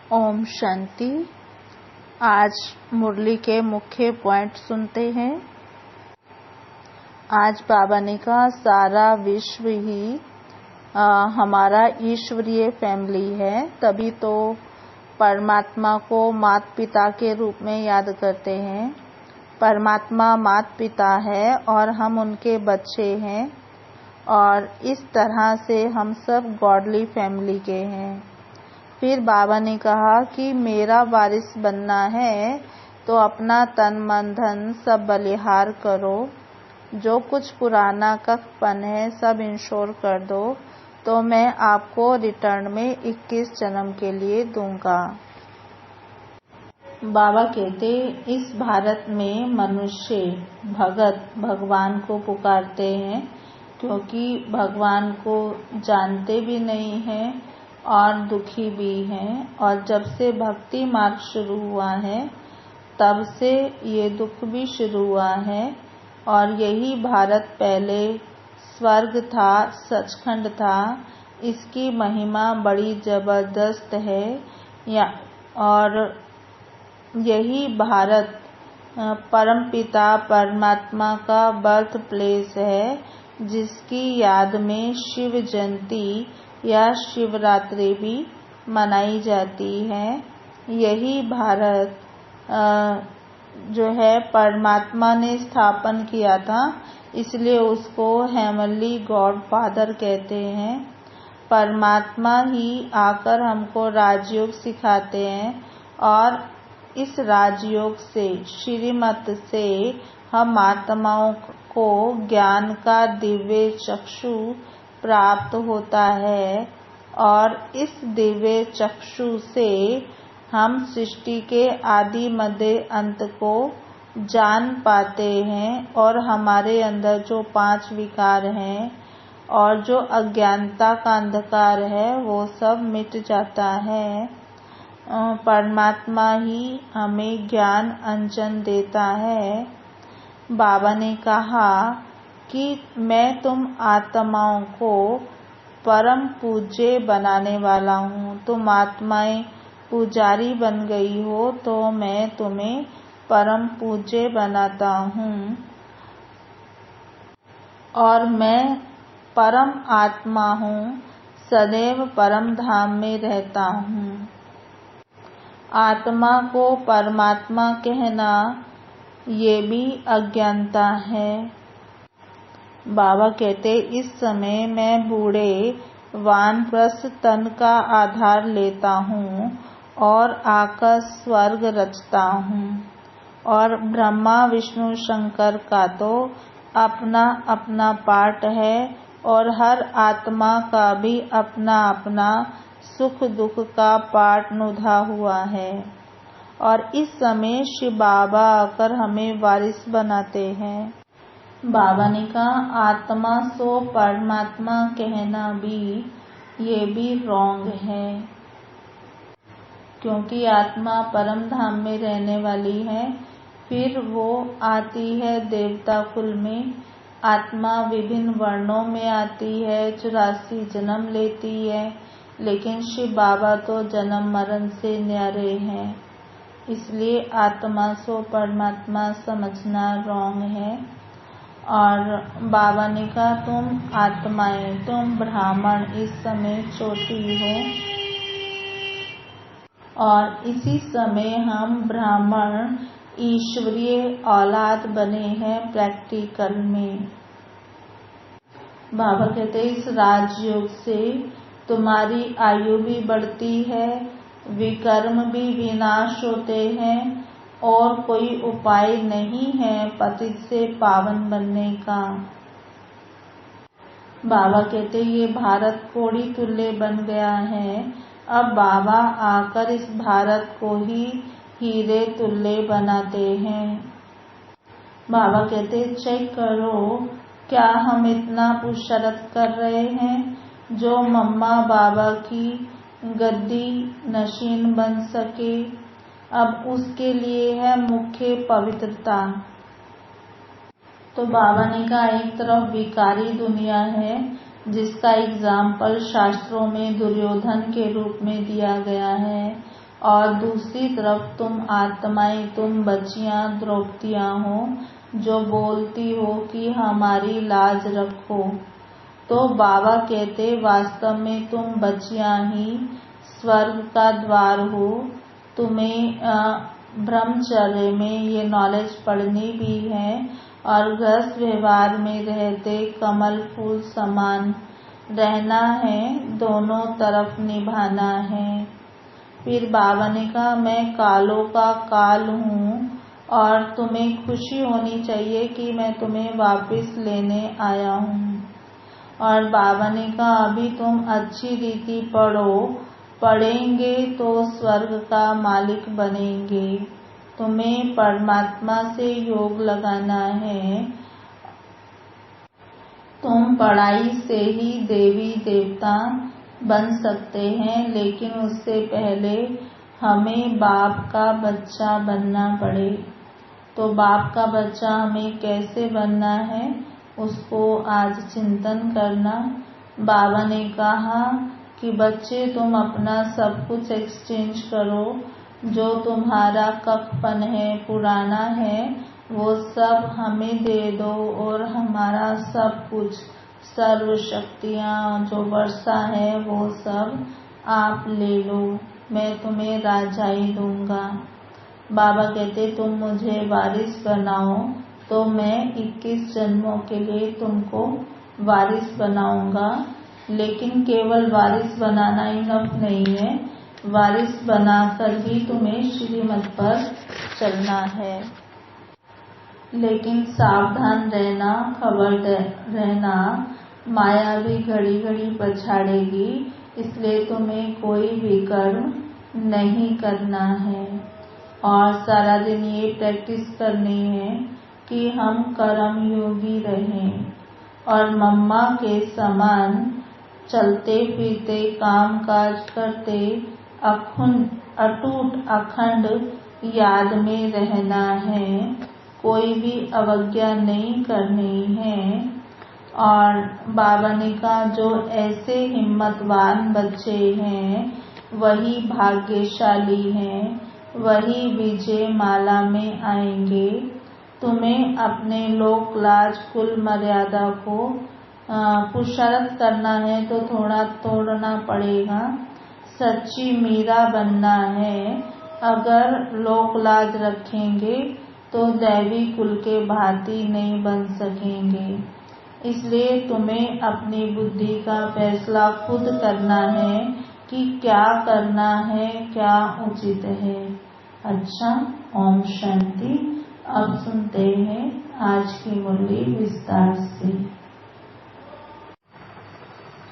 ओम शांति। आज मुरली के मुख्य पॉइंट सुनते हैं। आज बाबा ने कहा सारा विश्व ही हमारा ईश्वरीय फैमिली है, तभी तो परमात्मा को माता पिता के रूप में याद करते हैं। परमात्मा माता पिता है और हम उनके बच्चे हैं, और इस तरह से हम सब गॉडली फैमिली के हैं। फिर बाबा ने कहा कि मेरा वारिस बनना है तो अपना तन मन धन सब बलिहार करो, जो कुछ पुराना कफपन है सब इंश्योर कर दो, तो मैं आपको रिटर्न में 21 जन्म के लिए दूंगा। बाबा कहते इस भारत में मनुष्य भगत भगवान को पुकारते हैं, क्योंकि भगवान को जानते भी नहीं हैं और दुखी भी हैं। और जब से भक्ति मार्ग शुरू हुआ है तब से ये दुख भी शुरू हुआ है। और यही भारत पहले स्वर्ग था, सचखंड था। इसकी महिमा बड़ी जबरदस्त है। और यही भारत परमपिता परमात्मा का बर्थ प्लेस है, जिसकी याद में शिव जयंती या शिवरात्रि भी मनाई जाती है। यही भारत जो है परमात्मा ने स्थापन किया था, इसलिए उसको हेवनली गॉड फादर कहते हैं। परमात्मा ही आकर हमको राजयोग सिखाते हैं, और इस राजयोग से श्रीमत से हम आत्माओं को ज्ञान का दिव्य चक्षु प्राप्त होता है। और इस दिव्य चक्षु से हम सृष्टि के आदि मध्य अंत को जान पाते हैं, और हमारे अंदर जो 5 विकार हैं और जो अज्ञानता का अंधकार है वो सब मिट जाता है। परमात्मा ही हमें ज्ञान अंजन देता है। बाबा ने कहा कि मैं तुम आत्माओं को परम पूज्य बनाने वाला हूँ। तुम आत्माएं पुजारी बन गई हो तो मैं तुम्हें परम पूज्य बनाता हूँ। और मैं परम आत्मा हूँ, सदैव परम धाम में रहता हूँ। आत्मा को परमात्मा कहना ये भी अज्ञानता है। बाबा कहते इस समय मैं बूढ़े वानप्रस्थ तन का आधार लेता हूँ और आकर स्वर्ग रचता हूँ। और ब्रह्मा विष्णु शंकर का तो अपना अपना पार्ट है, और हर आत्मा का भी अपना अपना सुख दुख का पार्ट नुधा हुआ है। और इस समय शिव बाबा आकर हमें वारिस बनाते हैं। बाबा ने कहा आत्मा सो परमात्मा कहना भी ये भी रॉन्ग है, क्योंकि आत्मा परम धाम में रहने वाली है। फिर वो आती है देवता कुल में। आत्मा विभिन्न वर्णों में आती है, 84 जन्म लेती है, लेकिन शिव बाबा तो जन्म मरण से न्यारे हैं। इसलिए आत्मा सो परमात्मा समझना रॉन्ग है। और बाबा ने कहा तुम आत्माएं, तुम ब्राह्मण इस समय छोटी हो, और इसी समय हम ब्राह्मण ईश्वरीय औलाद बने हैं प्रैक्टिकल में। बाबा कहते इस राजयोग से तुम्हारी आयु भी बढ़ती है, विकर्म भी विनाश होते हैं, और कोई उपाय नहीं है पतित से पावन बनने का। बाबा कहते ये भारत कोड़ी तुल्य बन गया है। अब बाबा आकर इस भारत को ही हीरे तुल्य बनाते हैं। बाबा कहते चेक करो क्या हम इतना पुरुषार्थ कर रहे हैं जो मम्मा बाबा की गद्दी नशीन बन सके। अब उसके लिए है मुख्य पवित्रता। तो बाबा ने कहा एक तरफ विकारी दुनिया है, जिसका एग्जाम्पल शास्त्रों में दुर्योधन के रूप में दिया गया है, और दूसरी तरफ तुम आत्माएं, तुम बच्चियां द्रौपदियां हो जो बोलती हो कि हमारी लाज रखो। तो बाबा कहते वास्तव में तुम बच्चियां ही स्वर्ग का द्वार हो। तुम्हें ब्रह्मचर्य में ये नॉलेज पढ़नी भी है और गृहस्थ व्यवहार में रहते कमल फूल समान रहना है, दोनों तरफ निभाना है। फिर बाबा ने कहा मैं कालों का काल हूँ और तुम्हें खुशी होनी चाहिए कि मैं तुम्हें वापस लेने आया हूँ। और बाबा ने कहा अभी तुम अच्छी रीति पढ़ेंगे तो स्वर्ग का मालिक बनेंगे। तुम्हें परमात्मा से योग लगाना है। तुम पढ़ाई से ही देवी देवता बन सकते हैं, लेकिन उससे पहले हमें बाप का बच्चा बनना पड़े। तो बाप का बच्चा हमें कैसे बनना है उसको आज चिंतन करना। बाबा ने कहा कि बच्चे तुम अपना सब कुछ एक्सचेंज करो, जो तुम्हारा कखपन है, पुराना है, वो सब हमें दे दो और हमारा सब कुछ, सर्व शक्तियाँ जो वर्षा है वो सब आप ले लो, मैं तुम्हें राजाई दूंगा। बाबा कहते तुम मुझे वारिस बनाओ तो मैं 21 जन्मों के लिए तुमको वारिस बनाऊंगा। लेकिन केवल वारिस बनाना इनफ नहीं है, वारिस बनाकर ही तुम्हें श्रीमत पर चलना है। लेकिन सावधान रहना, खबर रहना, माया भी घड़ी घड़ी पछाड़ेगी, इसलिए तुम्हें कोई भी कर्म नहीं करना है। और सारा दिन ये प्रैक्टिस करनी है कि हम कर्म योगी रहें और मम्मा के समान चलते फिरते काम काज करते अटूट अखंड याद में रहना है, कोई भी अवज्ञा नहीं करनी है। और बाबा ने कहा जो ऐसे हिम्मतवान बच्चे हैं वही भाग्यशाली हैं, वही विजय माला में आएंगे। तुम्हें अपने लोक लाज कुल मर्यादा को पुरुषार्थ करना है तो थोड़ा तोड़ना पड़ेगा। सच्ची मीरा बनना है। अगर लोक लाज रखेंगे तो दैवी कुल के भांति नहीं बन सकेंगे। इसलिए तुम्हें अपनी बुद्धि का फैसला खुद करना है कि क्या करना है, क्या उचित है। अच्छा, ओम शांति। अब सुनते हैं आज की मुरली विस्तार से।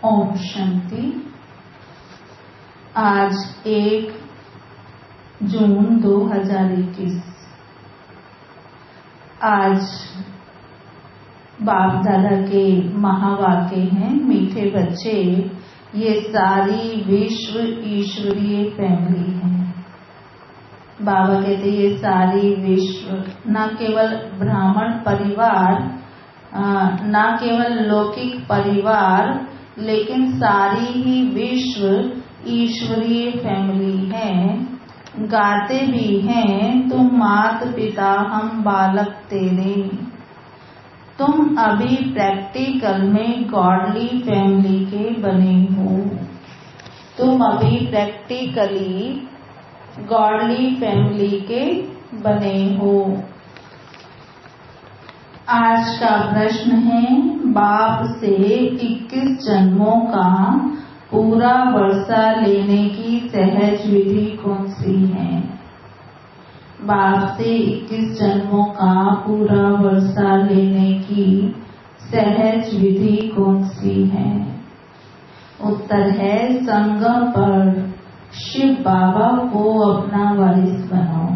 ओम शांति। आज 1 जून 2021। आज बाप दादा के महावाक्य हैं। मीठे बच्चे, ये सारी विश्व ईश्वरीय फैमिली है। बाबा कहते ये सारी विश्व, न केवल ब्राह्मण परिवार, न केवल लौकिक परिवार, लेकिन सारी ही विश्व ईश्वरीय फैमिली है। गाते भी हैं तुम मात पिता हम बालक तेरे। तुम अभी प्रैक्टिकल में गॉडली फैमिली के बने हो। तुम अभी प्रैक्टिकली गॉडली फैमिली के बने हो। आज का प्रश्न है बाप से 21 जन्मों का पूरा वर्षा लेने की सहज विधि कौन सी है? बाप से 21 जन्मों का पूरा वर्षा लेने की सहज विधि कौन सी है? उत्तर है संगम पर शिव बाबा को अपना वारिस बनाओ।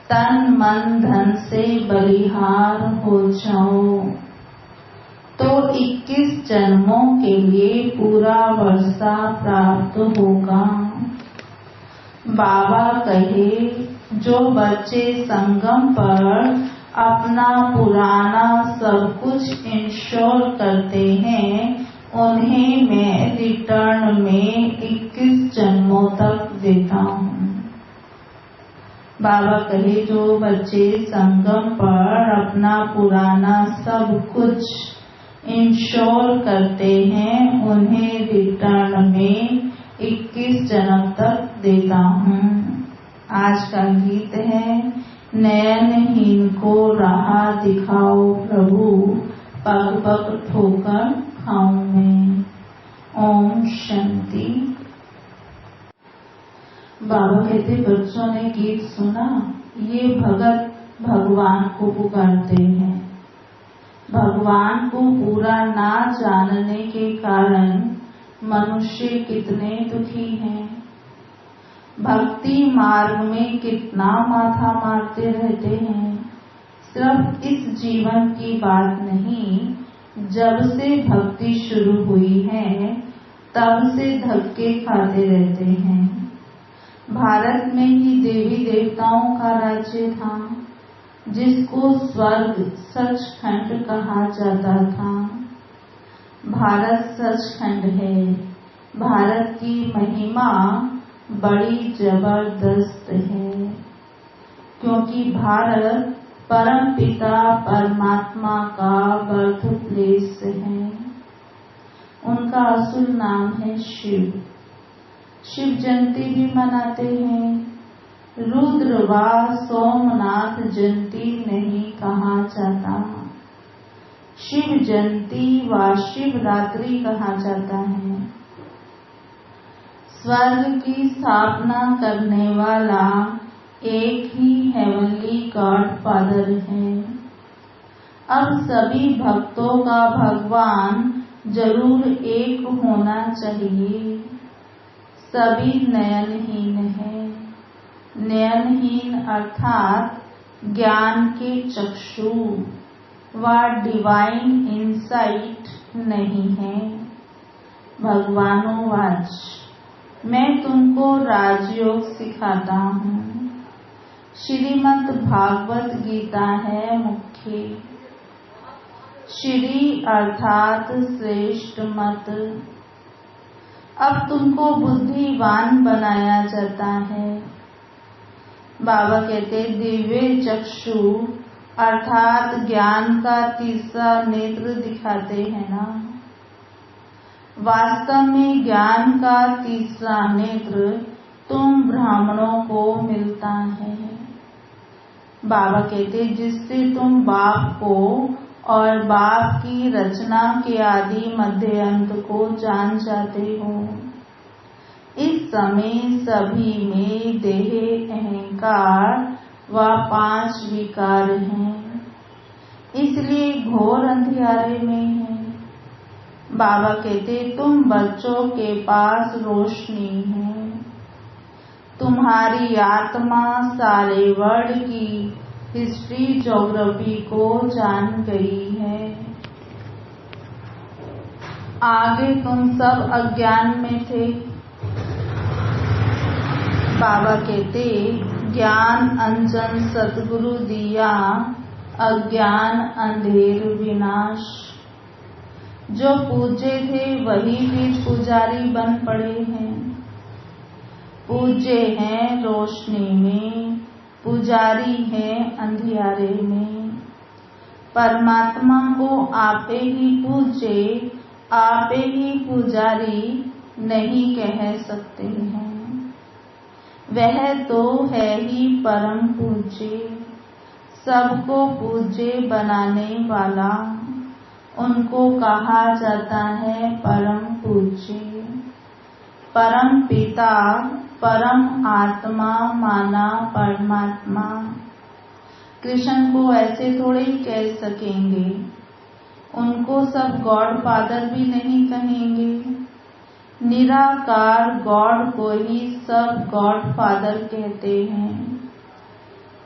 तन मन धन से बलिहार हो जाओ तो 21 जन्मों के लिए पूरा वर्षा प्राप्त होगा। बाबा कहे जो बच्चे संगम पर अपना पुराना सब कुछ इंश्योर करते हैं उन्हें मैं रिटर्न में 21 जन्मों तक देता हूँ। बाबा कहे जो बच्चे संगम पर अपना पुराना सब कुछ इंश्योर करते हैं उन्हें रिटर्न में 21 जन्म तक देता हूँ। आज का गीत है नयनहीन को राह दिखाओ प्रभु, पग पग ठोकर खाऊं मैं। ओम शांति। बाबा कहते बच्चों ने गीत सुना, ये भगत भगवान को पुकारते हैं। भगवान को पूरा ना जानने के कारण मनुष्य कितने दुखी हैं। भक्ति मार्ग में कितना माथा मारते रहते हैं। सिर्फ इस जीवन की बात नहीं, जब से भक्ति शुरू हुई है तब से धक्के खाते रहते हैं। भारत में ही देवी देवताओं का राज्य था, जिसको स्वर्ग सचखंड कहा जाता था। भारत सचखंड है। भारत की महिमा बड़ी जबरदस्त है, क्योंकि भारत परम पिता परमात्मा का बर्थ प्लेस है। उनका असुल नाम है शिव। शिव जयंती भी मनाते हैं। रुद्र व सोमनाथ जयंती नहीं कहा जाता, शिव जयंती व शिवरात्रि कहा जाता है। स्वर्ग की स्थापना करने वाला एक ही हेवनली गॉड फादर है। अब सभी भक्तों का भगवान जरूर एक होना चाहिए। सभी नयनहीन है। नयनहीन अर्थात ज्ञान के चक्षु व डिवाइन इंसाइट नहीं है। भगवानोवाच, मैं तुमको राजयोग सिखाता हूँ। श्रीमद् भागवत गीता है मुख्य। श्री अर्थात श्रेष्ठ मत। अब तुमको बुद्धिवान बनाया जाता है। बाबा कहते दिव्य चक्षु अर्थात ज्ञान का तीसरा नेत्र दिखाते हैं ना। वास्तव में ज्ञान का तीसरा नेत्र तुम ब्राह्मणों को मिलता है। बाबा कहते जिससे तुम बाप को और बाप की रचना के आदि मध्य अंत को जान जाते हो। इस समय सभी में देह, अहंकार व 5 विकार हैं, इसलिए घोर अंधियारे में है। बाबा कहते तुम बच्चों के पास रोशनी है। तुम्हारी आत्मा सारे वर्ल्ड की हिस्ट्री ज्योग्राफी को जान गई है। आगे तुम सब अज्ञान में थे। बाबा कहते ज्ञान अंजन सतगुरु दिया, अज्ञान अंधेर विनाश। जो पूज्य थे वही भी पुजारी बन पड़े हैं। पूज्य हैं रोशनी में, पुजारी हैं अंधियारे में। परमात्मा को आपे ही पूज्य, आपे ही पुजारी नहीं कह सकते हैं। वह तो है ही परम पूज्य, सबको पूज्य बनाने वाला। उनको कहा जाता है परम पूज्य। परम पिता, परम आत्मा माना परमात्मा। कृष्ण को ऐसे थोड़े ही कह सकेंगे। उनको सब गॉड फादर भी नहीं कहेंगे। निराकार गॉड को ही सब गॉड फादर कहते हैं।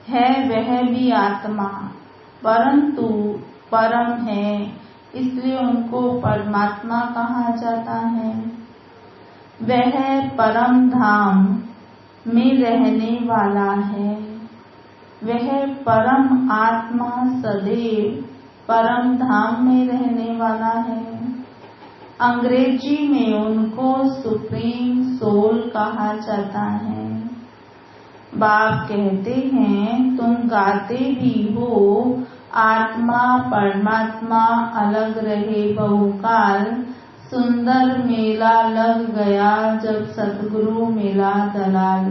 है वह भी आत्मा, परंतु परम है, इसलिए उनको परमात्मा कहा जाता है। वह परम धाम में रहने वाला है। वह परम आत्मा सदैव परम धाम में रहने वाला है। अंग्रेजी में उनको सुप्रीम सोल कहा जाता है। बाप कहते हैं तुम गाते भी हो, आत्मा परमात्मा अलग रहे बहुकाल, सुंदर मेला लग गया जब सतगुरु मिला दलाल।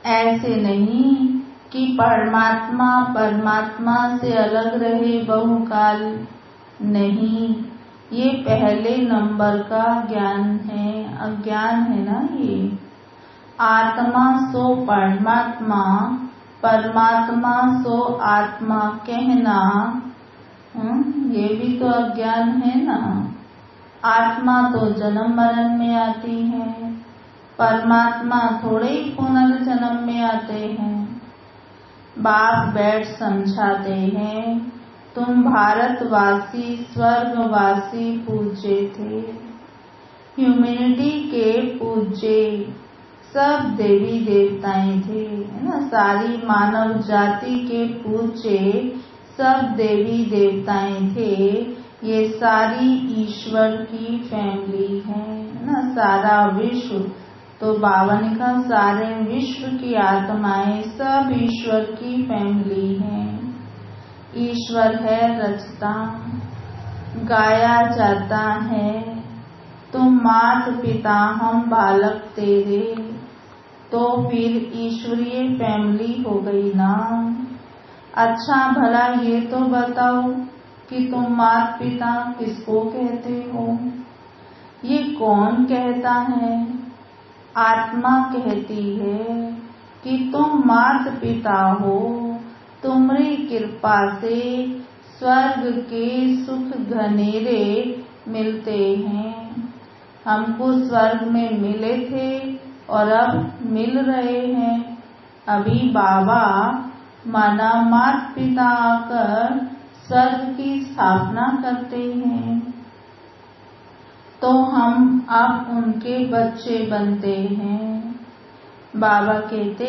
ऐसे नहीं कि परमात्मा परमात्मा से अलग रहे बहुकाल, नहीं, ये पहले नंबर का ज्ञान है, अज्ञान है ना ये। आत्मा सो परमात्मा, परमात्मा सो आत्मा कहना, ये भी तो अज्ञान है ना। आत्मा तो जन्म मरण में आती है, परमात्मा थोड़े ही पुनर्जन्म में आते हैं। बाप बैठ समझाते हैं तुम भारतवासी स्वर्गवासी पूज्य थे, ह्यूमैनिटी के पूज्य सब देवी देवताएं थे, है ना। सारी मानव जाति के पूज्य सब देवी देवताएं थे। ये सारी ईश्वर की फैमिली है ना। सारा विश्व, तो बाबा ने कहा सारे विश्व की आत्माएं सब ईश्वर की फैमिली हैं। ईश्वर है रचता, गाया जाता है तुम मात पिता हम बालक तेरे, तो फिर ईश्वरीय फैमिली हो गई ना। अच्छा भला ये तो बताओ कि तुम मात पिता किसको कहते हो? ये कौन कहता है? आत्मा कहती है कि तुम मात पिता हो, तुम्हारी कृपा से स्वर्ग के सुख घनेरे मिलते हैं। हमको स्वर्ग में मिले थे और अब मिल रहे हैं। अभी बाबा माना माता पिता आकर स्वर्ग की स्थापना करते हैं, तो हम अब उनके बच्चे बनते हैं। बाबा कहते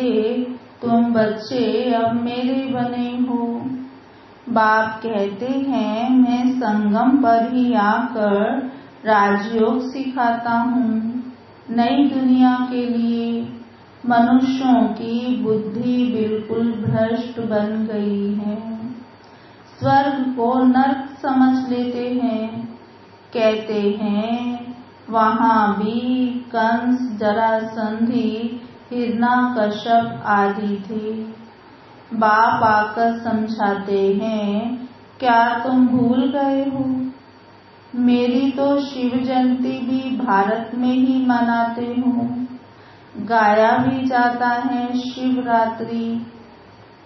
तुम बच्चे अब मेरे बने हो। बाप कहते हैं मैं संगम पर ही आकर राजयोग सिखाता हूँ नई दुनिया के लिए। मनुष्यों की बुद्धि बिल्कुल भ्रष्ट बन गई है, स्वर्ग को नर्क समझ लेते हैं। कहते हैं वहाँ भी कंस, जरासंधी, हिरण्यकश्यप आदि थे। बाप आकर समझाते हैं क्या तुम भूल गए हो? मेरी तो शिव जयंती भी भारत में ही मनाते हो, गाया भी जाता है शिवरात्रि।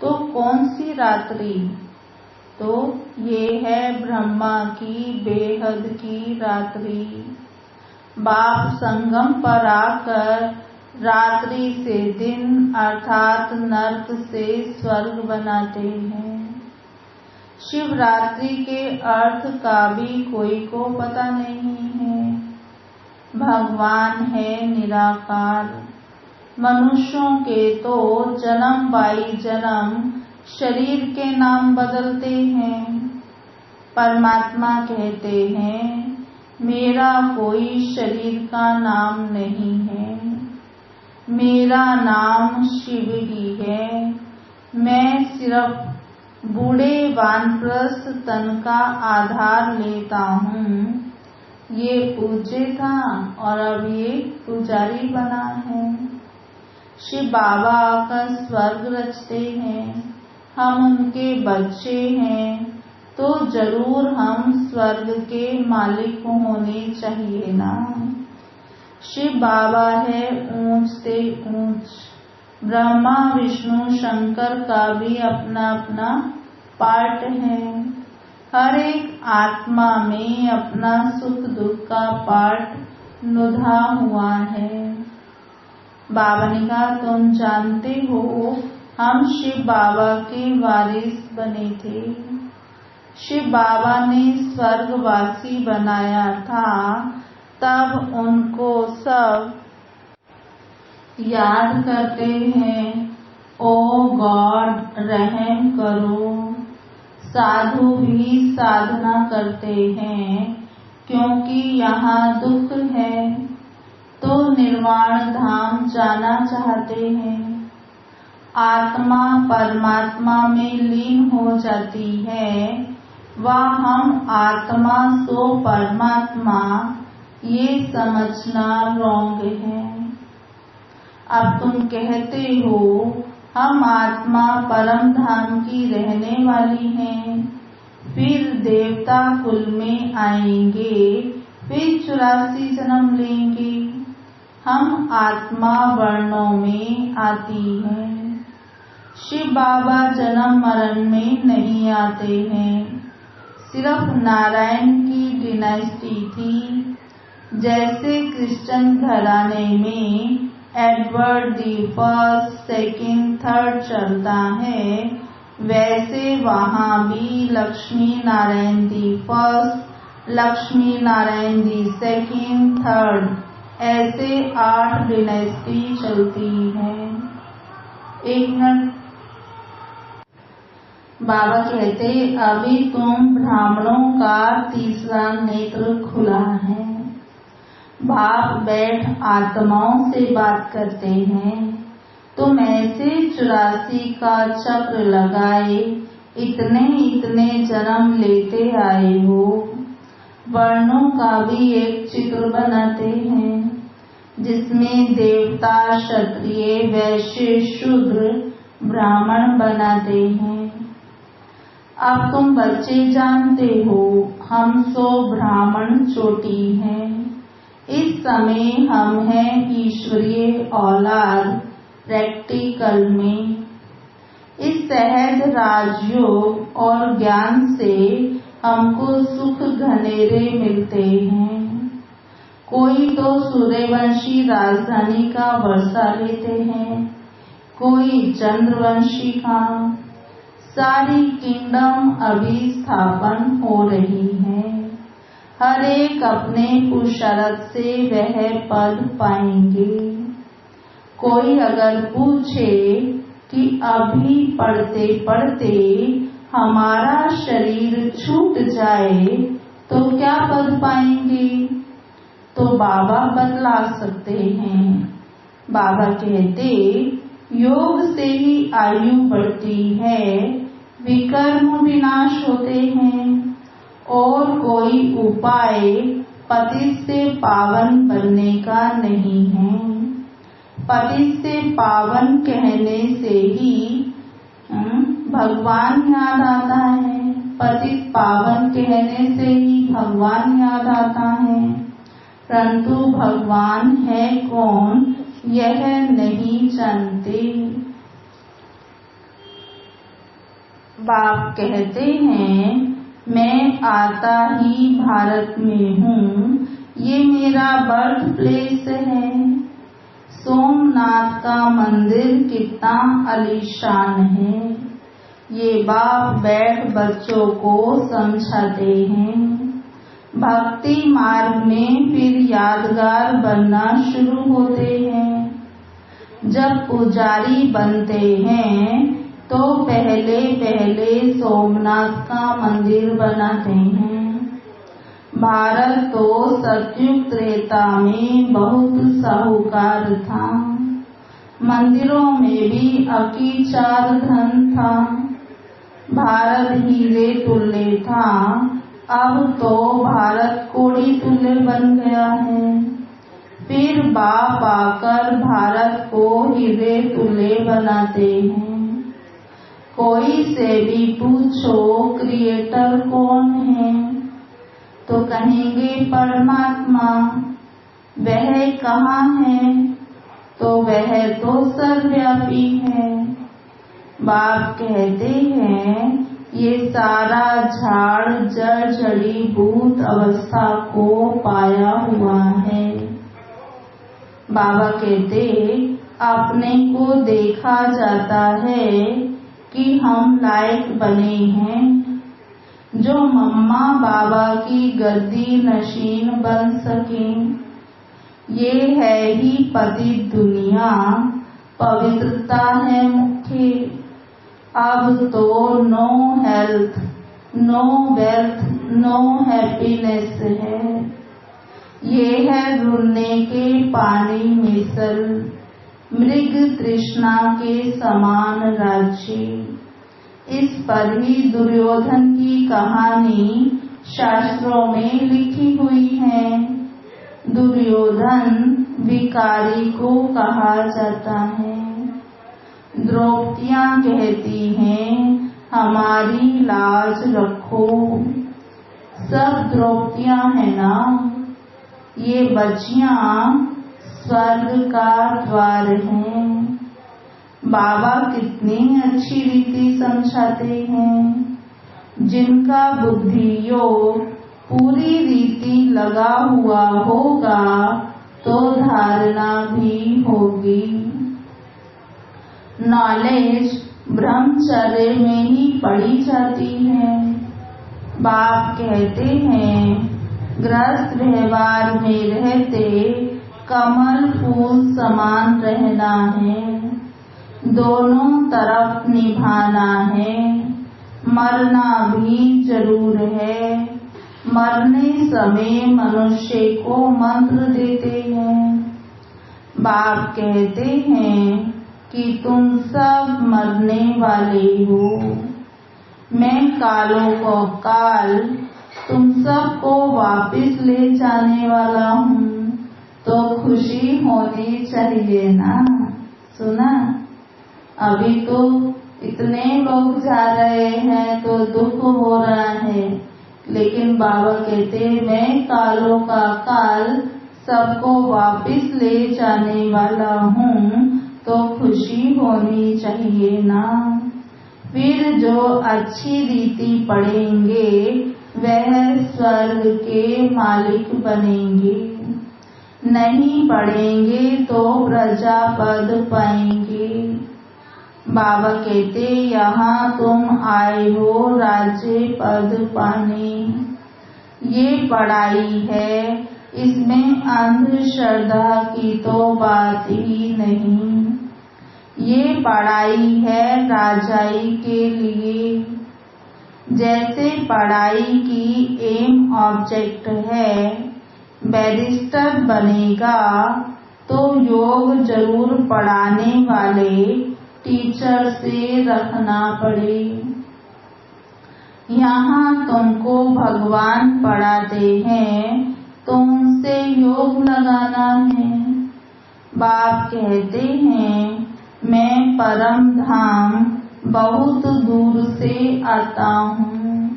तो कौन सी रात्रि? तो ये है ब्रह्मा की बेहद की रात्रि। बाप संगम पर आकर रात्रि से दिन अर्थात नर्क से स्वर्ग बनाते हैं। शिवरात्रि के अर्थ का भी कोई को पता नहीं है। भगवान है निराकार। मनुष्यों के तो जन्म बाई जन्म शरीर के नाम बदलते हैं। परमात्मा कहते हैं मेरा कोई शरीर का नाम नहीं है, मेरा नाम शिव ही है। मैं सिर्फ बूढ़े वानप्रस्थ तन का आधार लेता हूँ। ये पूज्य था और अब ये पुजारी बना है। शिव बाबा आकर स्वर्ग रचते हैं, हम उनके बच्चे हैं, तो जरूर हम स्वर्ग के मालिक होने चाहिए ना। शिव बाबा है ऊंच से ऊंच। ब्रह्मा विष्णु शंकर का भी अपना अपना पार्ट है। हर एक आत्मा में अपना सुख दुख का पार्ट नुधा हुआ है। बाबा ने कहा तुम जानते हो हम शिव बाबा के वारिस बने थे। शिव बाबा ने स्वर्गवासी बनाया था, तब उनको सब याद करते हैं ओ गॉड रहम करो। साधु भी साधना करते हैं क्योंकि यहाँ दुख है, तो निर्वाण धाम जाना चाहते हैं। आत्मा परमात्मा में लीन हो जाती है, वह हम आत्मा सो परमात्मा, ये समझना रॉन्ग है। अब तुम कहते हो हम आत्मा परम धाम की रहने वाली हैं, फिर देवता कुल में आएंगे, फिर 84 जन्म लेंगे। हम आत्मा वर्णों में आती है। शिव बाबा जन्म मरण में नहीं आते हैं। सिर्फ नारायण की डिनास्टी थी। जैसे क्रिश्चियन घराने में Edward the first, second, third चलता है, वैसे वहाँ भी Lakshmi Narayan the first, Lakshmi Narayan the second, third, ऐसे 8 डिनेस्टी चलती है। एक मिनट, बाबा कहते अभी तुम ब्राह्मणों का तीसरा नेत्र खुला है। बाप बैठ आत्माओं से बात करते हैं। तुम ऐसे 84 का चक्र लगाए इतने इतने जन्म लेते आए हो। वर्णों का भी एक चित्र बनाते हैं, जिसमें देवता, क्षत्रिय, वैश्य, शूद्र, ब्राह्मण बनाते हैं। अब तुम बच्चे जानते हो हम सो ब्राह्मण चोटी हैं। इस समय हम हैं ईश्वरीय औलाद प्रैक्टिकल में। इस सहज राजयोग और ज्ञान से हमको सुख घनेरे मिलते हैं। कोई तो सूर्यवंशी राजधानी का वर्षा लेते हैं, कोई चंद्रवंशी का। सारी किंगडम अभी स्थापन हो रही है। हर एक अपने पुरुषार्थ से वह पद पाएंगे। कोई अगर पूछे कि अभी पढ़ते पढ़ते हमारा शरीर छूट जाए तो क्या पद पाएंगे, तो बाबा बतला सकते हैं। बाबा कहते योग से ही आयु बढ़ती है, विकर्म विनाश होते हैं, और कोई उपाय पतित से पावन बनने का नहीं है। पतित से पावन कहने से ही भगवान याद आता है। पतित पावन कहने से ही भगवान याद आता है, परंतु भगवान है कौन यह नहीं जानते। बाप कहते हैं मैं आता ही भारत में हूँ, ये मेरा बर्थ प्लेस है। सोमनाथ का मंदिर कितना आलीशान है, ये बाप बैठ बच्चों को समझाते हैं। भक्ति मार्ग में फिर यादगार बनना शुरू होते हैं। जब पुजारी बनते हैं तो पहले पहले सोमनाथ का मंदिर बनाते हैं। भारत तो सतयुग त्रेता में बहुत साहूकार था। मंदिरों में भी अकीचार धन था। भारत हीरे तुल्य था, अब तो भारत कोड़ी तुल्य बन गया है। फिर बाप आकर भारत को हीरे तुल्य बनाते हैं। कोई से भी पूछो क्रिएटर कौन है, तो कहेंगे परमात्मा। वह कहाँ है, तो वह तो सर्वव्यापी है। बाप कहते हैं ये सारा झाड़ जड़ जड़ी भूत अवस्था को पाया हुआ है। बाबा कहते अपने को देखा जाता है कि हम लायक बने हैं, जो मम्मा बाबा की गद्दी नशीन बन सकें। ये है ही पतित दुनिया, पवित्रता है मुख्य। अब तो no health, no wealth, no happiness है। ये है रुलने के पानी मिसल, मृग तृष्णा के समान राज्य। इस पर ही दुर्योधन की कहानी शास्त्रों में लिखी हुई है। दुर्योधन विकारी को कहा जाता है। द्रौपदियां कहती हैं हमारी लाज रखो। सब द्रौपदियां है ना, ये बच्चियां स्वर्ग का द्वार हैं। बाबा कितनी अच्छी रीति समझाते हैं। जिनका बुद्धि योग पूरी रीति लगा हुआ होगा तो धारणा भी होगी। नॉलेज ब्रह्मचर्य में ही पढ़ी जाती है। बाप कहते हैं गृहस्थ व्यवहार में रहते कमल फूल समान रहना है, दोनों तरफ निभाना है। मरना भी जरूर है। मरने समय मनुष्य को मंत्र देते हैं। बाप कहते हैं कि तुम सब मरने वाले हो। मैं कालों को काल तुम सबको वापिस ले जाने वाला हूँ, तो खुशी होनी चाहिए ना। सुना? अभी तो इतने लोग जा रहे हैं तो दुख हो रहा है, लेकिन बाबा कहते मैं कालों का काल सबको वापिस ले जाने वाला हूँ, तो खुशी होनी चाहिए ना। फिर जो अच्छी रीति पढ़ेंगे वह स्वर्ग के मालिक बनेंगे, नहीं पढ़ेंगे तो प्रजा पद पाएंगे। बाबा कहते यहाँ तुम आए हो राज्य पद पाने। ये पढ़ाई है, इसमें अंधश्रद्धा की तो बात ही नहीं। ये पढ़ाई है राजाई के लिए। जैसे पढ़ाई की एम ऑब्जेक्ट है, बैरिस्टर बनेगा तो योग जरूर पढ़ाने वाले टीचर से रखना पड़े। यहाँ तुमको भगवान पढ़ाते हैं तो उनसे योग लगाना है। बाप कहते हैं मैं परम धाम बहुत दूर से आता हूँ।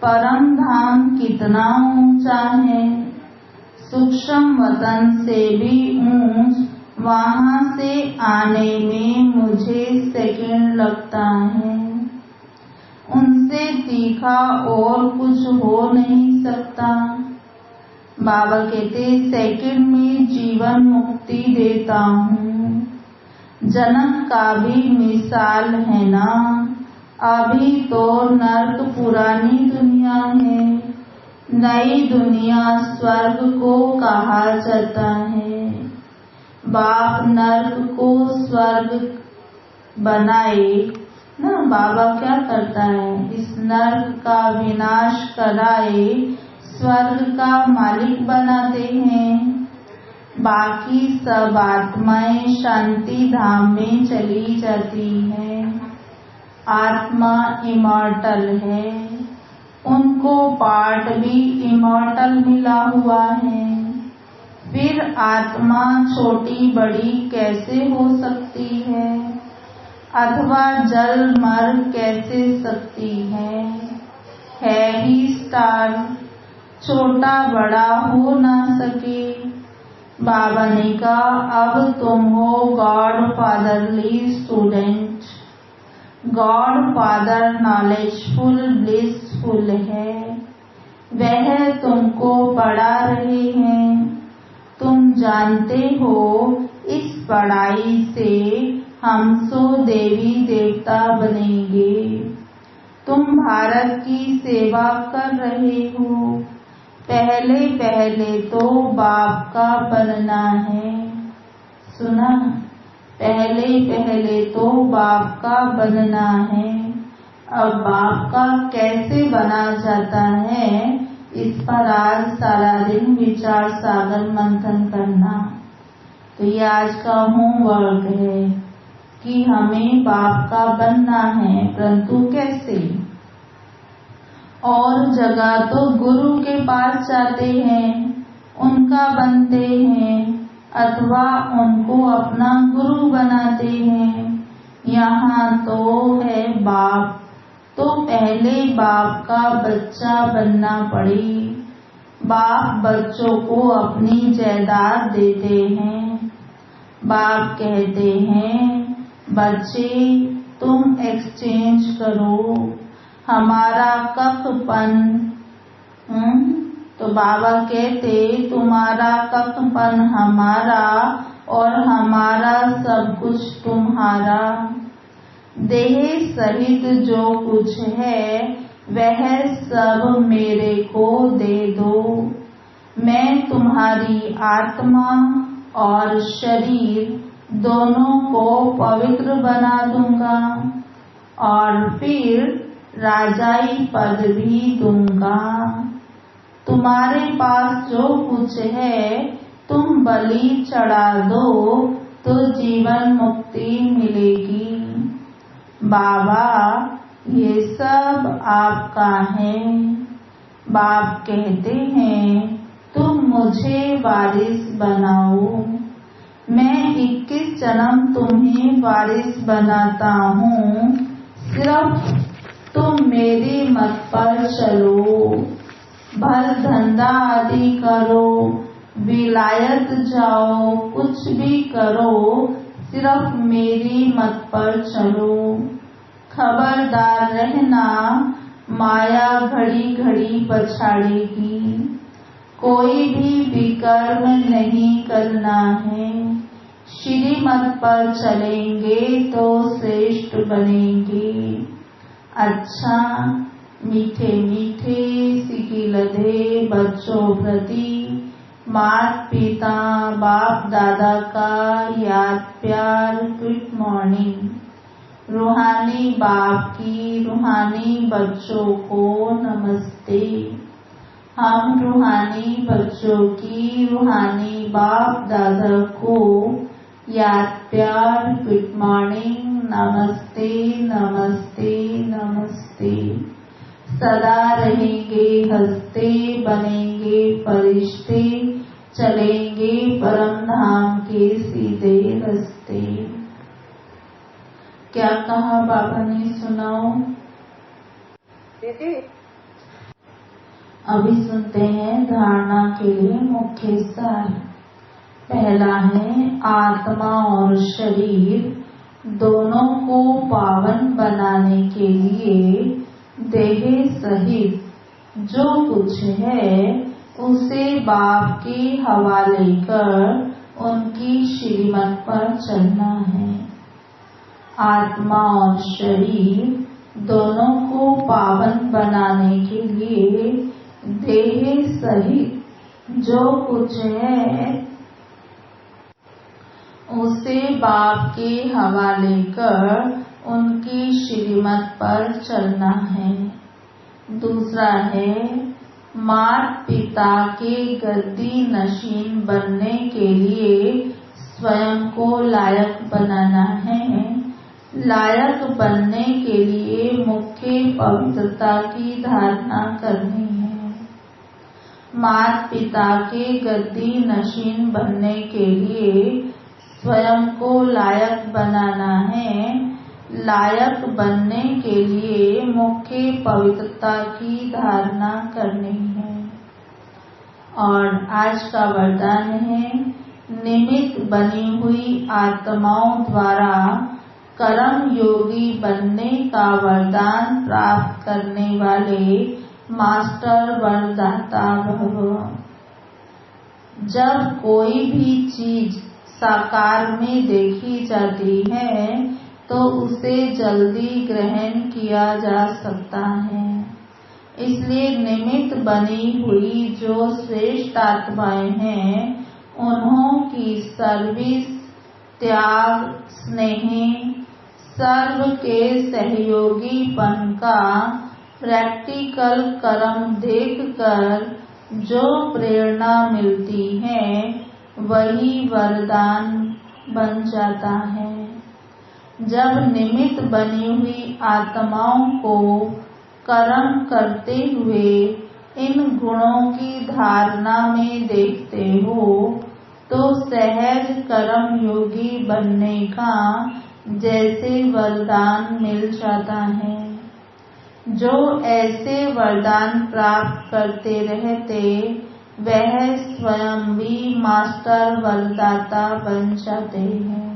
परम धाम कितना ऊंचा है, सूक्ष्म वतन से भी ऊंच। वहाँ से आने में मुझे सेकंड लगता है। उनसे तीखा और कुछ हो नहीं सकता। बाबा कहते सेकंड में जीवन मुक्ति देता हूँ। जनक का भी मिसाल है ना। अभी तो नर्क पुरानी दुनिया है, नई दुनिया स्वर्ग को कहा जाता है। बाप नर्क को स्वर्ग बनाए ना। बाबा क्या करता है, इस नर्क का विनाश कराए स्वर्ग का मालिक बनाते हैं। बाकी सब आत्माएं शांति धाम में चली जाती हैं। आत्मा इमॉर्टल है, उनको पार्ट भी इमॉर्टल मिला हुआ है। फिर आत्मा छोटी बड़ी कैसे हो सकती है, अथवा जल मर कैसे सकती है ही स्टार, छोटा बड़ा हो ना सके। बाबा ने कहा अब तुम हो God fatherly student. God father knowledgeful blissful है, वह तुमको पढ़ा रहे हैं। तुम जानते हो इस पढ़ाई से हम सो देवी देवता बनेंगे। तुम भारत की सेवा कर रहे हो। पहले पहले तो बाप का बनना है। सुना? पहले पहले तो बाप का बनना है। अब बाप का कैसे बना जाता है, इस पर आज सारा दिन विचार सागर मंथन करना। तो ये आज का होमवर्क है कि हमें बाप का बनना है, परंतु कैसे। और जगह तो गुरु के पास जाते हैं, उनका बनते हैं, अथवा उनको अपना गुरु बनाते हैं। यहाँ तो है बाप, तो पहले बाप का बच्चा बनना पड़े। बाप बच्चों को अपनी जायदाद देते हैं। बाप कहते हैं, बच्चे तुम एक्सचेंज करो हमारा कखपन। तो बाबा कहते, तुम्हारा कखपन हमारा और हमारा सब कुछ तुम्हारा। देह सहित जो कुछ है वह सब मेरे को दे दो। मैं तुम्हारी आत्मा और शरीर दोनों को पवित्र बना दूंगा और फिर राजाई पद भी दूंगा। तुम्हारे पास जो कुछ है तुम बलि चढ़ा दो तो जीवन मुक्ति मिलेगी। बाबा ये सब आपका है। बाप कहते हैं, तुम मुझे वारिस बनाओ। मैं 21 जन्म तुम्हें वारिस बनाता हूँ, सिर्फ तुम मेरी मत पर चलो। भल धंधा आदि करो, विलायत जाओ, कुछ भी करो, सिर्फ मेरी मत पर चलो। खबरदार रहना, माया घड़ी घड़ी पछाड़ेगी। कोई भी विकर्म नहीं करना है। श्रीमत पर चलेंगे तो श्रेष्ठ बनेंगे। अच्छा मीठे मीठे सिकी लधे बच्चों प्रति माता पिता बाप दादा का याद प्यार गुड मॉर्निंग। रूहानी बाप की रूहानी बच्चों को नमस्ते। हम रूहानी बच्चों की रूहानी बाप दादा को याद प्यार गुड मॉर्निंग, नमस्ते नमस्ते नमस्ते। सदा रहेंगे हंसते, बनेंगे फरिश्ते, चलेंगे परम धाम के सीधे रास्ते। क्या कहा बाबा ने, सुनाओ। अभी सुनते हैं धारणा के लिए मुख्य सार। पहला है, आत्मा और शरीर दोनों को पावन बनाने के लिए देह सहित जो कुछ है उसे बाप के हवाले कर उनकी श्रीमत पर चलना है। आत्मा और शरीर दोनों को पावन बनाने के लिए देह सहित जो कुछ है उसे बाप के हवाले कर उनकी श्रीमत पर चलना है। दूसरा है, माता पिता के गद्दी नशीन बनने के लिए स्वयं को लायक बनाना है। लायक बनने के लिए मुख्य पवित्रता की धारणा करनी है। माता पिता के गद्दी नशीन बनने के लिए स्वयं को लायक बनाना है। लायक बनने के लिए मुख्य पवित्रता की धारणा करनी है। और आज का वरदान है, निमित्त बनी हुई आत्माओं द्वारा कर्म योगी बनने का वरदान प्राप्त करने वाले मास्टर वरदाता भव। जब कोई भी चीज साकार में देखी जाती है तो उसे जल्दी ग्रहण किया जा सकता है। इसलिए निमित्त बनी हुई जो श्रेष्ठ आत्माएं हैं उन्हों की सर्विस, त्याग, स्नेह, सर्व के सहयोगीपन का प्रैक्टिकल कर्म देखकर जो प्रेरणा मिलती है वही वरदान बन जाता है। जब निमित्त बनी हुई आत्माओं को कर्म करते हुए इन गुणों की धारणा में देखते हो तो सहज कर्म योगी बनने का जैसे वरदान मिल जाता है। जो ऐसे वरदान प्राप्त करते रहते वह स्वयं भी मास्टर वरदाता बन जाते हैं।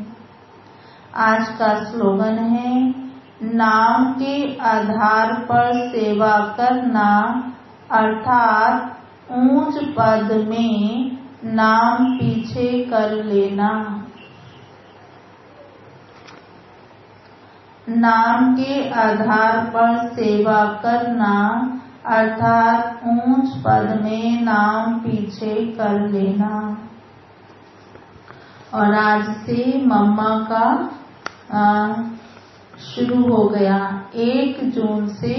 आज का स्लोगन है, नाम के आधार पर सेवा करना अर्थात ऊंच पद में नाम पीछे कर लेना। नाम के आधार पर सेवा करना अर्थात ऊंच पद में नाम पीछे कर लेना। और आज से मम्मा का शुरू हो गया। 1 जून से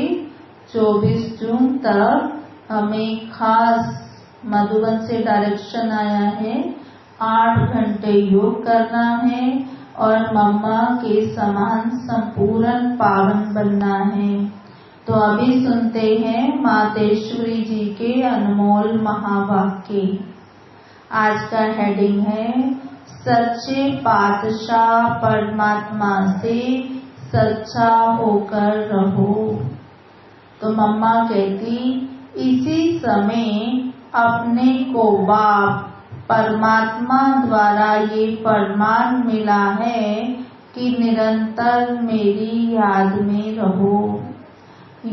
24 जून तक हमें खास मधुबन से डायरेक्शन आया है, 8 घंटे योग करना है और मम्मा के समान संपूर्ण पावन बनना है। तो अभी सुनते हैं मातेश्वरी जी के अनमोल महावाक्य। आज का हेडिंग है, सच्चे पातशाह परमात्मा से सच्चा होकर रहो। तो मम्मा कहती, इसी समय अपने को बाप परमात्मा द्वारा ये फरमान मिला है कि निरंतर मेरी याद में रहो।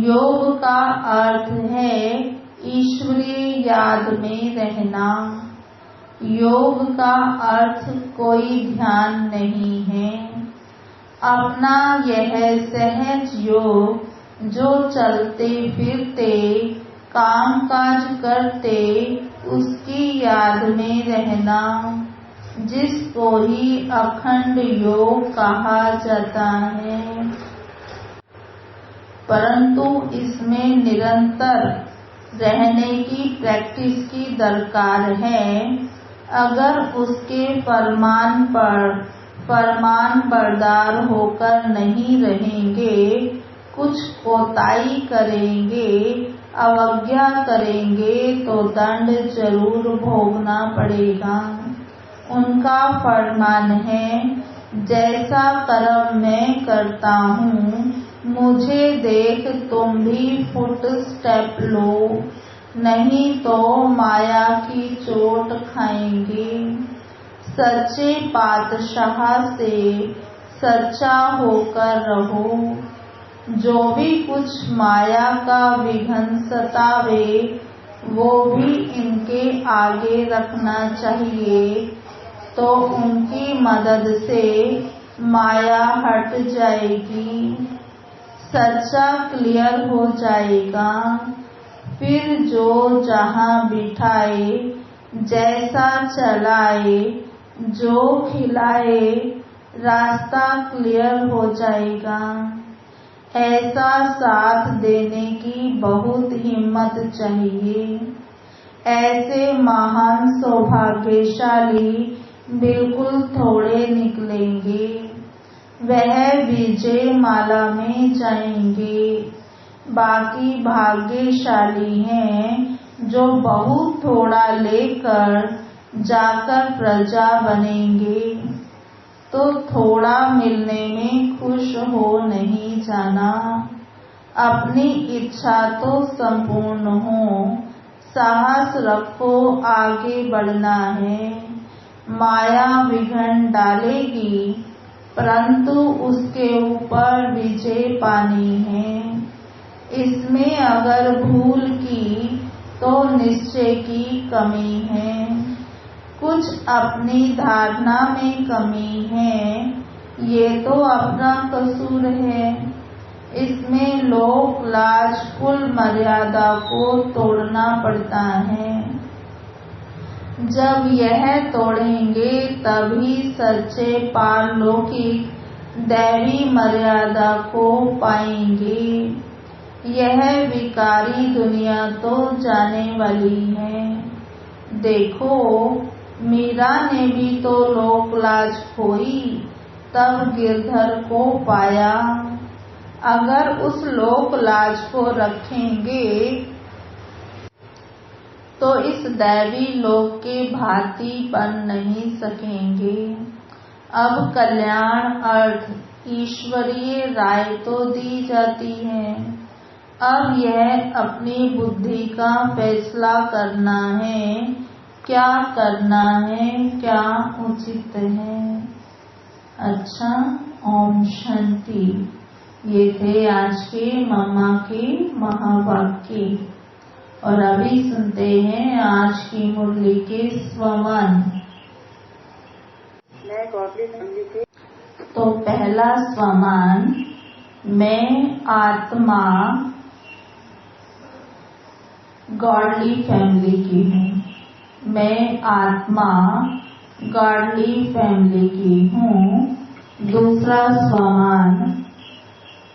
योग का अर्थ है ईश्वरीय याद में रहना। योग का अर्थ कोई ध्यान नहीं है। अपना यह सहज योग जो चलते फिरते काम काज करते उसकी याद में रहना, जिसको ही अखंड योग कहा जाता है। परंतु इसमें निरंतर रहने की प्रैक्टिस की दरकार है। अगर उसके फरमान पर फरमान बरदार होकर नहीं रहेंगे, कुछ कोताही करेंगे, अवज्ञा करेंगे तो दंड जरूर भोगना पड़ेगा। उनका फरमान है, जैसा कर्म मैं करता हूँ मुझे देख तुम भी फुट स्टेप लो, नहीं तो माया की चोट खाएंगे। सच्चे पातशाह से सच्चा होकर रहो। जो भी कुछ माया का विघ्न सतावे वो भी इनके आगे रखना चाहिए, तो उनकी मदद से माया हट जाएगी, सच्चा क्लियर हो जाएगा। फिर जो जहाँ बिठाए, जैसा चलाए, जो खिलाए, रास्ता क्लियर हो जाएगा। ऐसा साथ देने की बहुत हिम्मत चाहिए। ऐसे महान सौभाग्यशाली बिल्कुल थोड़े निकलेंगे। वह विजय माला में जाएंगे। बाकी भाग्यशाली हैं जो बहुत थोड़ा लेकर जाकर प्रजा बनेंगे। तो थोड़ा मिलने में खुश हो नहीं जाना। अपनी इच्छा तो संपूर्ण हो, साहस रखो, आगे बढ़ना है। माया विघ्न डालेगी, परंतु उसके ऊपर विजय पानी है। इसमें अगर भूल की तो निश्चय की कमी है। कुछ अपनी धारणा में कमी है, ये तो अपना कसूर है। इसमें लोक लाज कुल मर्यादा को तोड़ना पड़ता है। जब यह तोड़ेंगे तभी सच्चे पारलौकिक दैवी मर्यादा को पाएंगे। यह विकारी दुनिया तो जाने वाली है। देखो, मीरा ने भी तो लोक लाज खोई, तब गिरधर को पाया। अगर उस लोक लाज को रखेंगे तो इस दैवी लोक के भांति बन नहीं सकेंगे। अब कल्याण अर्थ ईश्वरीय राय तो दी जाती है। अब यह अपनी बुद्धि का फैसला करना है, क्या करना है, क्या उचित है। अच्छा, ओम शांति। ये थे आज के मम्मा के महावाक्य। और अभी सुनते हैं आज की मुरली के स्वमान। तो पहला स्वमान, मैं आत्मा गॉडली फैमिली की हूँ। मैं आत्मा गॉडली फैमिली की हूँ। दूसरा स्वमान,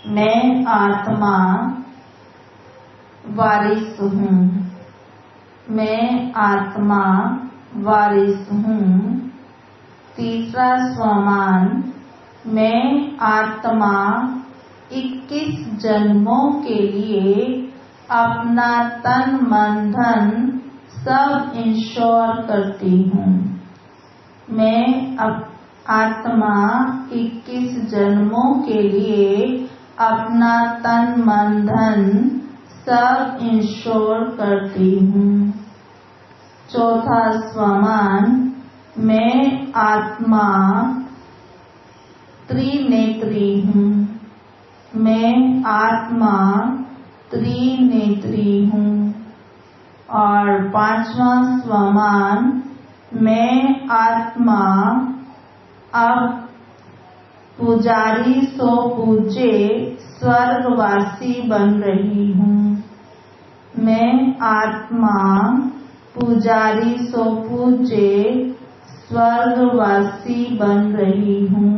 मैं आत्मा वारिस हूँ। मैं आत्मा वारिस हूँ। तीसरा स्वमान, मैं आत्मा 21 जन्मों के लिए अपना तन मन धन सब इंश्योर करती हूँ। मैं आत्मा 21 जन्मों के लिए अपना तन मन धन सब इंश्योर करती हूँ। चौथा स्वमान, मैं आत्मा त्रिनेत्री हूँ। मैं आत्मा त्रिनेत्री हूँ। और पांचवा स्वमान, मैं आत्मा अब पुजारी सो पूजे स्वर्गवासी बन रही हूँ। मैं आत्मा पुजारी सो पूजे स्वर्गवासी बन रही हूँ।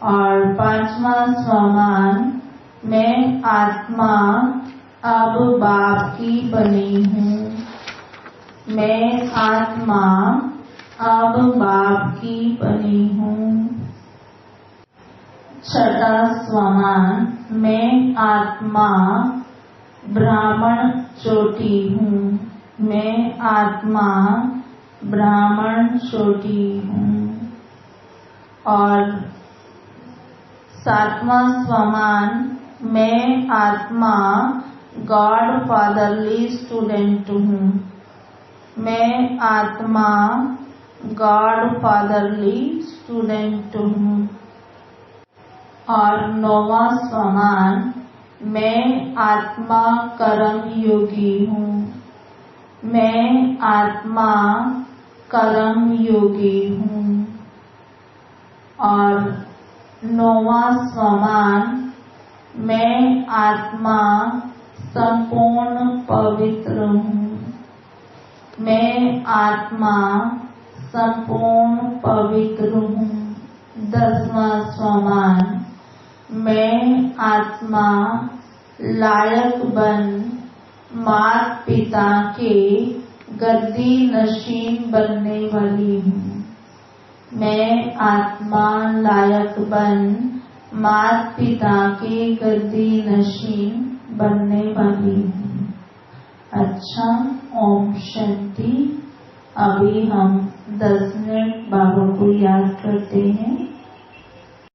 और पांचवा स्वमान, मैं आत्मा अब बाप की बनी हूँ। मैं आत्मा अब बाप की बनी हूँ। छठा स्वमान, मैं आत्मा ब्राह्मण चोटी हूँ। मैं आत्मा ब्राह्मण चोटी हूँ। और सातवां स्वमान, मैं आत्मा गॉड फादरली स्टूडेंट हूँ। मैं आत्मा गॉड फादरली स्टूडेंट हूँ। और नौवां स्वमान, मैं आत्मा कर्म योगी हूँ। मैं आत्मा कर्म योगी हूँ। और नौवां स्वमान, मैं आत्मा संपूर्ण पवित्र हूँ। मैं आत्मा संपूर्ण पवित्र हूँ। 10वां स्वमान, मैं आत्मा लायक बन माता पिता के गद्दी नशीन बनने वाली हूँ। मैं आत्मा लायक बन माता पिता के गद्दी नशीन बनने वाली हूँ। अच्छा, ओम शांति। अभी हम 10 मिनट बाबा को याद करते हैं।